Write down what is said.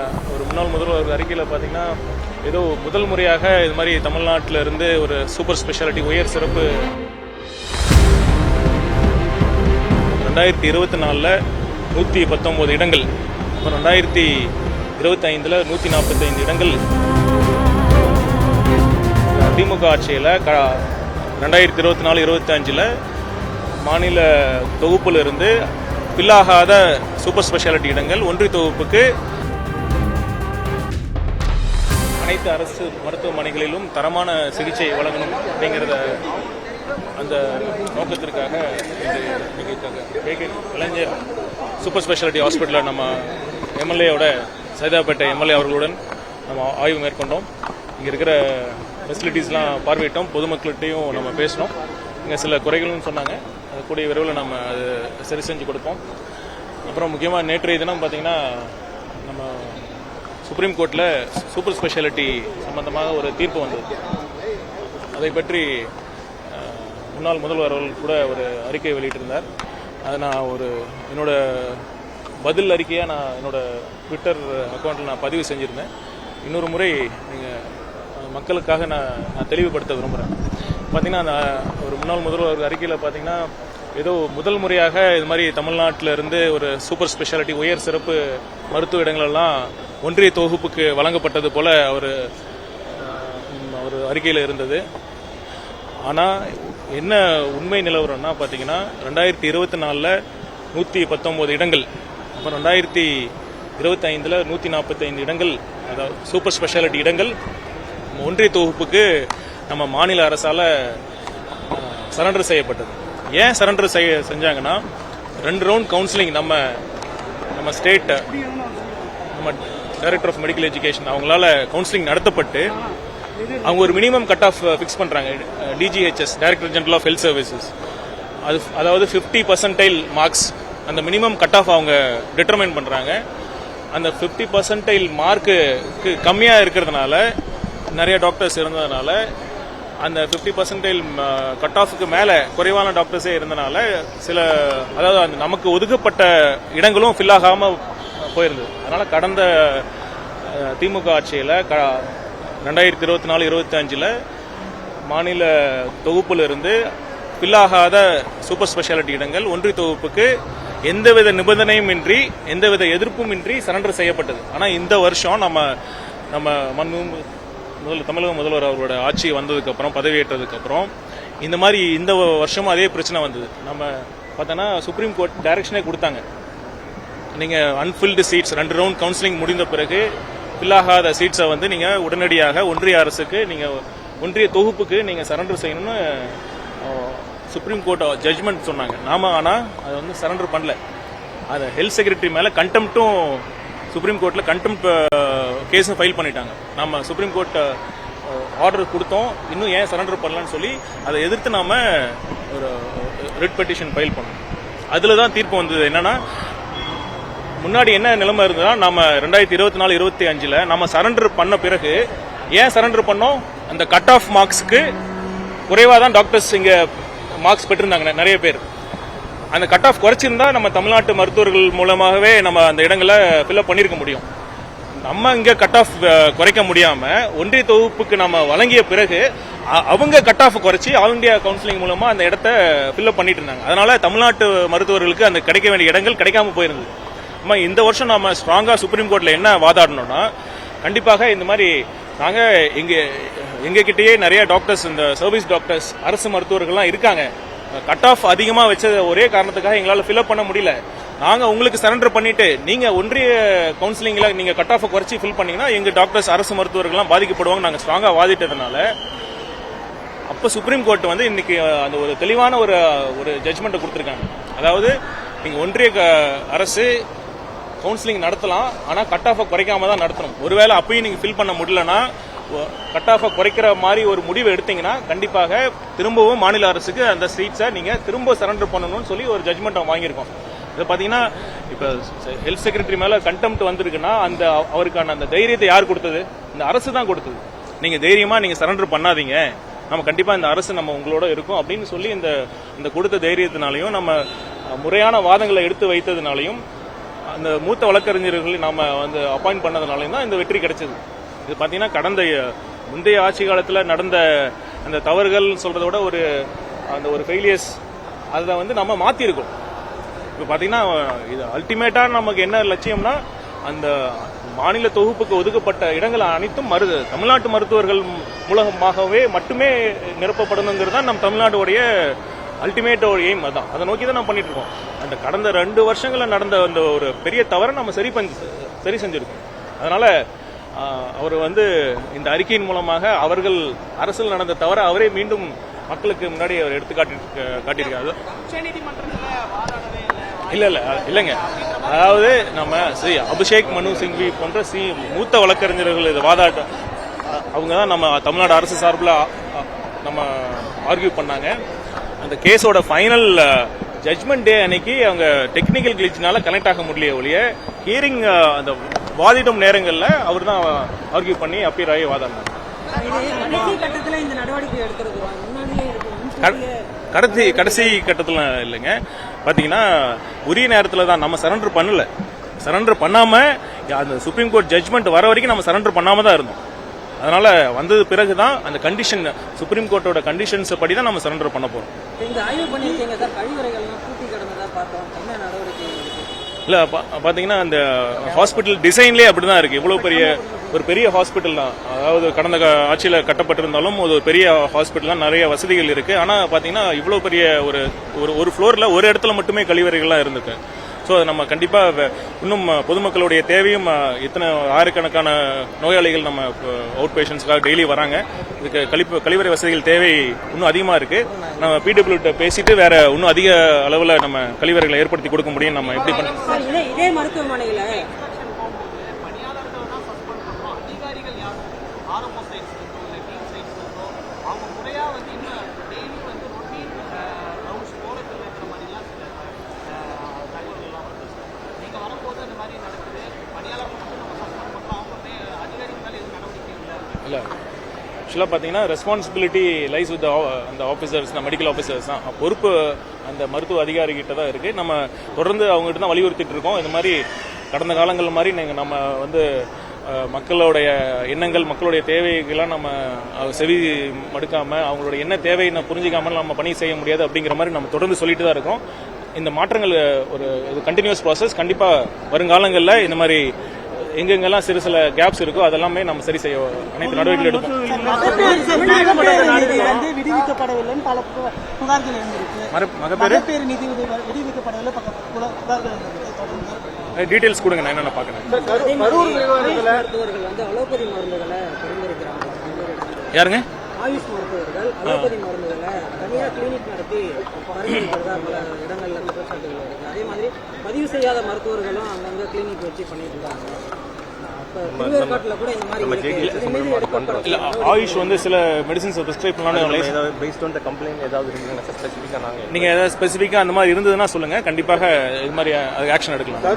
ஒரு முன்னாள் முதல்வர் அறிக்கையில் பார்த்தீங்கன்னா ஏதோ முதல் முறையாக இது மாதிரி தமிழ்நாட்டில் இருந்து ஒரு சூப்பர் ஸ்பெஷாலிட்டி உயர் சிறப்பு 2024 119 இடங்கள், அப்புறம் 2025 145 இடங்கள். திமுக ஆட்சியில் 2024-25 மாநில தொகுப்பில் இருந்து பில்லாகாத சூப்பர் ஸ்பெஷாலிட்டி இடங்கள் ஒன்றிய தொகுப்புக்கு அனைத்து அரசு மருத்துவமனைகளிலும் தரமான சிகிச்சை வழங்கணும் அப்படிங்கிறத அந்த நோக்கத்திற்காக இளைஞர் சூப்பர் ஸ்பெஷாலிட்டி ஹாஸ்பிட்டலில் நம்ம எம்எல்ஏவோட சைதாப்பேட்டை எம்எல்ஏ அவர்களுடன் நம்ம ஆய்வு மேற்கொண்டோம். இங்கே இருக்கிற ஃபெசிலிட்டிஸ்லாம் பார்வையிட்டோம், பொதுமக்கள்கிட்டையும் நம்ம பேசினோம். இங்கே சில குறைகள்னு சொன்னாங்க, அது கூடிய விரைவில் நம்ம அது சரி செஞ்சு கொடுப்போம். அப்புறம் முக்கியமாக நேற்றைய தினம் பார்த்திங்கன்னா நம்ம சுப்ரீம் கோர்ட்டில் சூப்பர் ஸ்பெஷாலிட்டி சம்பந்தமாக ஒரு தீர்ப்பு வந்தது. அதை பற்றி முன்னாள் முதல்வர் அவர்கள் கூட ஒரு அறிக்கை வெளியிட்டிருந்தார். அதை நான் என்னோட பதில் அறிக்கையாக நான் என்னோட ட்விட்டர் அக்கௌண்ட்டில் நான் பதிவு செஞ்சுருந்தேன். இன்னொரு முறை நீங்கள் மக்களுக்காக நான் தெளிவுபடுத்த விரும்புகிறேன். பார்த்தீங்கன்னா ஒரு முன்னாள் முதல்வர் அறிக்கையில் பார்த்தீங்கன்னா ஏதோ முதல் முறையாக இது மாதிரி தமிழ்நாட்டில் இருந்து ஒரு சூப்பர் ஸ்பெஷாலிட்டி உயர் சிறப்பு மருத்துவ இடங்களெல்லாம் ஒன்றிய தொகுப்புக்கு வழங்கப்பட்டது போல அவர் அறிக்கையில் இருந்தது. ஆனால் என்ன உண்மை நிலவரம்னா பார்த்தீங்கன்னா 2024 119 இடங்கள், அப்புறம் 2025 145 இடங்கள், அதாவது சூப்பர் ஸ்பெஷாலிட்டி இடங்கள் ஒன்றிய தொகுப்புக்கு நம்ம மாநில அரசால் சரண்டர் செய்யப்பட்டது. ஏன் சரண்டர் செஞ்சாங்கன்னா 2 ரவுண்ட் கவுன்சிலிங் நம்ம ஸ்டேட் நம்ம டைரக்டர் ஆஃப் மெடிக்கல் எஜுகேஷன் அவங்களால கவுன்சிலிங் நடத்தப்பட்டு அவங்க ஒரு மினிமம் கட் ஆஃப் ஃபிக்ஸ் பண்ணுறாங்க. DGHS director general of health services அதாவது 50% மார்க்ஸ் அந்த மினிமம் கட் ஆஃப் அவங்க டிட்டர்மைன் பண்ணுறாங்க. அந்த 50% மார்க்கு கம்மியாக இருக்கிறதுனால நிறைய டாக்டர்ஸ் இருந்ததுனால அந்த 50% கட் ஆஃபுக்கு மேலே குறைவான டாக்டர்ஸே இருந்தனால அதாவது அந்த நமக்கு ஒதுக்கப்பட்ட இடங்களும் ஃபில் ஆகாமல் போயிருந்தது. அதனால் கடந்த திமுக ஆட்சியில் 2024-25 மாநில தொகுப்பில் இருந்து ஃபில்லாகாத சூப்பர் ஸ்பெஷாலிட்டி இடங்கள் ஒன்றிய தொகுப்புக்கு எந்தவித நிபந்தனையும் இன்றி எந்தவித எதிர்ப்பும் இன்றி சரண்டர் செய்யப்பட்டது. ஆனால் இந்த வருஷம் நம்ம தமிழக முதல்வர் அவரோட ஆட்சி வந்ததுக்கப்புறம் பதவியேற்றதுக்கப்புறம் இந்த மாதிரி இந்த வருஷமும் அதே பிரச்சனை வந்தது. நம்ம பார்த்தோன்னா சுப்ரீம் கோர்ட் டைரக்ஷனே கொடுத்தாங்க, நீங்கள் அன்ஃபில்டு சீட்ஸ் 2 ரவுண்ட் கவுன்சிலிங் முடிந்த பிறகு ஃபில்லாகாத சீட்ஸை வந்து நீங்கள் உடனடியாக ஒன்றிய அரசுக்கு ஒன்றிய தொகுப்புக்கு நீங்கள் சரண்டர் செய்யணும்னு சுப்ரீம் கோர்ட் ஜட்ஜ்மெண்ட் சொன்னாங்க. ஆனால் அதை வந்து சரண்டர் பண்ணல. அது ஹெல்த் செக்ரட்டரி மேலே கண்டெம்ட்டும் சுப்ரீம் கோர்ட்டில் கண்டெம்ட் கேஸும் ஃபைல் பண்ணிட்டாங்க. நம்ம சுப்ரீம் கோர்ட் ஆர்டர் கொடுத்தோம், இன்னும் ஏன் சரண்டர் பண்ணலன்னு சொல்லி அதை எதிர்த்து நாம ஒரு ரிட் பெட்டிஷன் ஃபைல் பண்ணோம். அதில் தான் தீர்ப்பு வந்தது. என்னன்னா முன்னாடி என்ன நிலைமை இருந்ததுன்னா நம்ம 2024-25 நம்ம சரண்டர் பண்ண பிறகு ஏன் சரண்டர் பண்ணோம், அந்த கட் ஆஃப் மார்க்ஸுக்கு குறைவாக தான் டாக்டர்ஸ் இங்கே மார்க்ஸ் பெற்றிருந்தாங்க நிறைய பேர். அந்த கட் ஆஃப் குறைச்சிருந்தா நம்ம தமிழ்நாட்டு மருத்துவர்கள் மூலமாகவே நம்ம அந்த இடங்களை ஃபில்அப் பண்ணியிருக்க முடியும். நம்ம இங்கே கட் ஆஃப் குறைக்க முடியாமல் ஒன்றிய தொகுப்புக்கு நம்ம வழங்கிய பிறகு அவங்க கட் ஆஃப் குறைச்சி ஆல் இண்டியா கவுன்சிலிங் மூலமாக அந்த இடத்த ஃபில்அப் பண்ணிட்டு இருந்தாங்க. அதனால தமிழ்நாட்டு மருத்துவர்களுக்கு அந்த கிடைக்க வேண்டிய இடங்கள் கிடைக்காம போயிருந்தது. நம்ம இந்த வருஷம் நம்ம ஸ்ட்ராங்காக சுப்ரீம் கோர்ட்டில் என்ன வாதாடணும்னா, கண்டிப்பாக இந்த மாதிரி நாங்கள் எங்ககிட்டயே நிறைய டாக்டர்ஸ், இந்த சர்வீஸ் டாக்டர்ஸ், அரசு மருத்துவர்கள்லாம் இருக்காங்க. கட் ஆஃப் அதிகமாக வச்ச ஒரே காரணத்துக்காக எங்களால் ஃபில்அப் பண்ண முடியல. நாங்கள் உங்களுக்கு சரண்டர் பண்ணிட்டு நீங்கள் ஒன்றிய கவுன்சிலிங்கில் நீங்கள் கட் ஆஃபை குறைச்சி ஃபில் பண்ணீங்கன்னா எங்கள் டாக்டர்ஸ், அரசு மருத்துவர்கள்லாம் பாதிக்கப்படுவாங்க நாங்கள் ஸ்ட்ராங்காக வாதிட்டதுனால அப்போ சுப்ரீம் கோர்ட் வந்து இன்னைக்கு அந்த ஒரு தெளிவான ஒரு ஜட்ஜ்மெண்ட்டை கொடுத்துருக்காங்க. அதாவது நீங்கள் ஒன்றிய அரசு கவுன்சிலிங் நடத்தலாம், ஆனால் கட் ஆஃபை குறைக்காம தான் நடத்தணும். ஒருவேளை அப்பயும் நீங்கள் ஃபில் பண்ண முடியலன்னா கட் ஆஃபை குறைக்கிற மாதிரி ஒரு முடிவு எடுத்தீங்கன்னா கண்டிப்பாக திரும்பவும் மாநில அரசுக்கு அந்த சீட்ஸை நீங்கள் திரும்ப சரண்டர் பண்ணணும்னு சொல்லி ஒரு ஜட்ஜ்மெண்ட் வாங்கியிருக்கோம். இதை பார்த்தீங்கன்னா இப்போ ஹெல்த் செக்ரட்டரி மேலே கண்டெம்ட் வந்திருக்குன்னா அவருக்கான அந்த தைரியத்தை யார் கொடுத்தது? இந்த அரசு தான் கொடுத்தது. நீங்கள் தைரியமாக நீங்கள் சரண்டர் பண்ணாதீங்க, நம்ம கண்டிப்பாக இந்த அரசு நம்ம உங்களோட இருக்கும் அப்படின்னு சொல்லி இந்த கொடுத்த தைரியத்தினாலையும் நம்ம முறையான வாதங்களை எடுத்து வைத்ததுனாலையும் அந்த மூத்த வழக்கறிஞர்களை நாம வந்து அப்பாயிண்ட் பண்ணதுனால தான் இந்த வெற்றி கிடைச்சது. இது பாத்தீங்கன்னா கடந்த முந்தைய ஆட்சி காலத்தில் நடந்த அந்த தவறுகள் சொல்றதை விட ஒரு ஃபெயிலியர்ஸ் அதை வந்து நம்ம மாத்திருக்கோம். இப்போ பாத்தீங்கன்னா இது அல்டிமேட்டா நமக்கு என்ன லட்சியம்னா அந்த மாநில தொகுப்புக்கு ஒதுக்கப்பட்ட இடங்கள் அனைத்தும் தமிழ்நாட்டு மருத்துவர்கள் மூலமாகவே மட்டுமே நிரப்பப்படணுங்கிறது தான் நம் தமிழ்நாடுடைய அல்டிமேட் எய்ம். அதான் அதை நோக்கி தான் நம்ம பண்ணிட்டு இருக்கோம். அந்த கடந்த 2 வருஷங்களில் நடந்த அந்த ஒரு பெரிய தவறை நம்ம சரி செஞ்சிருக்கோம். அதனால அவர் வந்து இந்த அறிக்கையின் மூலமாக அவர்கள் அரசில் நடந்த தவறை அவரே மீண்டும் மக்களுக்கு முன்னாடி அவர் எடுத்து காட்டியிருக்காரு. இல்லைங்க, அதாவது நம்ம அபிஷேக் மனு சிங்வி போன்ற மூத்த வழக்கறிஞர்கள் இதை வாதாட்ட அவங்க தான் நம்ம தமிழ்நாடு அரசு சார்பில் நம்ம ஆர்கியூ பண்ணாங்க. அந்த கேஸோட ஃபைனல் ஜட்மெண்ட் டே அன்னைக்கு அவங்க டெக்னிக்கல் கிளிச்னால கனெக்ட் ஆக முடியல ஒழிய ஹியரிங் அந்த வாதிடும் நேரங்களில் அவர் தான் ஆர்கியூ பண்ணி அப்பீர் ஆகி வாதாடினாங்க. கடைசி கட்டத்தில் இல்லைங்க, பாத்தீங்கன்னா உரிய நேரத்தில் தான் நம்ம சரண்டர் பண்ணாம அந்த சுப்ரீம் கோர்ட் ஜட்மெண்ட் வர வரைக்கும் நம்ம சரண்டர் பண்ணாம தான் இருந்தோம். அதனால வந்தது பிறகுதான் அந்த கண்டிஷன் சுப்ரீம் கோர்ட்டோட கண்டிஷன்ஸ் படி தான் நம்ம சரண்டர் பண்ண போறோம். இல்ல பாத்தீங்கன்னா அந்த ஹாஸ்பிட்டல் டிசைன்லேயே அப்படிதான் இருக்கு. இவ்வளவு பெரிய ஹாஸ்பிட்டல் தான், அதாவது கடந்த ஆட்சியில் கட்டப்பட்டிருந்தாலும் ஒரு பெரிய ஹாஸ்பிட்டல் தான், நிறைய வசதிகள் இருக்கு. ஆனா பாத்தீங்கன்னா இவ்வளவு பெரிய ஒரு ஃப்ளோர்ல ஒரு இடத்துல மட்டுமே கழிவறைகள்லாம் இருந்திருக்கு. ஸோ நம்ம கண்டிப்பா இன்னும் பொதுமக்களுடைய தேவையும் இத்தனை ஆயிரக்கணக்கான நோயாளிகள் நம்ம அவுட் பேஷண்ட்ஸ்க்காக டெய்லி வராங்க. இதுக்கு கழிவறை வசதிகள் தேவை இன்னும் அதிகமா இருக்கு. நம்ம பிடபிள்யூ பேசிட்டு வேற இன்னும் அதிக அளவில் நம்ம கழிவறைகளை ஏற்படுத்தி கொடுக்க முடியும். நம்ம எப்படி பண்ண இதே மருத்துவமனையில இல்ல ஆக்சுவலாக பார்த்தீங்கன்னா ரெஸ்பான்சிபிலிட்டி லைஸ் வித் அந்த ஆஃபீஸர்ஸ், மெடிக்கல் ஆஃபீஸர்ஸ் தான் பொறுப்பு. அந்த மருத்துவ அதிகாரிகிட்ட தான் இருக்கு. நம்ம தொடர்ந்து அவங்ககிட்ட தான் வலியுறுத்திட்டு இருக்கோம். இந்த மாதிரி கடந்த காலங்கள் மாதிரி நம்ம வந்து மக்களுடைய எண்ணங்கள், மக்களுடைய தேவைகள்லாம் நம்ம செவி மடுக்காம அவங்களோட என்ன தேவையை புரிஞ்சிக்காம நம்ம பணி செய்ய முடியாது அப்படிங்கிற மாதிரி நம்ம தொடர்ந்து சொல்லிட்டு தான் இருக்கோம். இந்த மாற்றங்கள் ஒரு கண்டினியூஸ் ப்ராசஸ். கண்டிப்பா வருங்காலங்களில் இந்த மாதிரி எங்கெங்கெல்லாம் சில கேப்ஸ் இருக்கோ அதெல்லாமே நம்ம சரி செய்ய அனைத்து நடவடிக்கைகள் எடுப்போம். டீடைல்ஸ் கொடுங்க, நான் என்னென்ன பாக்கிறேன். யாருங்க? ஆயுஷ் மருத்துவர்கள் அலோபதி மருந்துகளை தனியார் கிளினிக் நடத்தி பரிந்துரைக்கிறதா பல இடங்கள்ல குற்றச்சாட்டுகள் இருக்கு. அதே மாதிரி பதிவு செய்யாத மருத்துவர்களும் அங்கங்க கிளினிக் வச்சு பண்ணிட்டு இருக்காங்க. ஆயுஷ் வந்து சில மெடிசின்ஸ் பிரிஸ்கிரைப் பண்ணலாம். நீங்க ஏதாவது ஸ்பெசிஃபிக்கா அந்த மாதிரி இருந்ததுன்னா சொல்லுங்க, கண்டிப்பாக இது மாதிரி ஆக்ஷன் எடுக்கலாம்.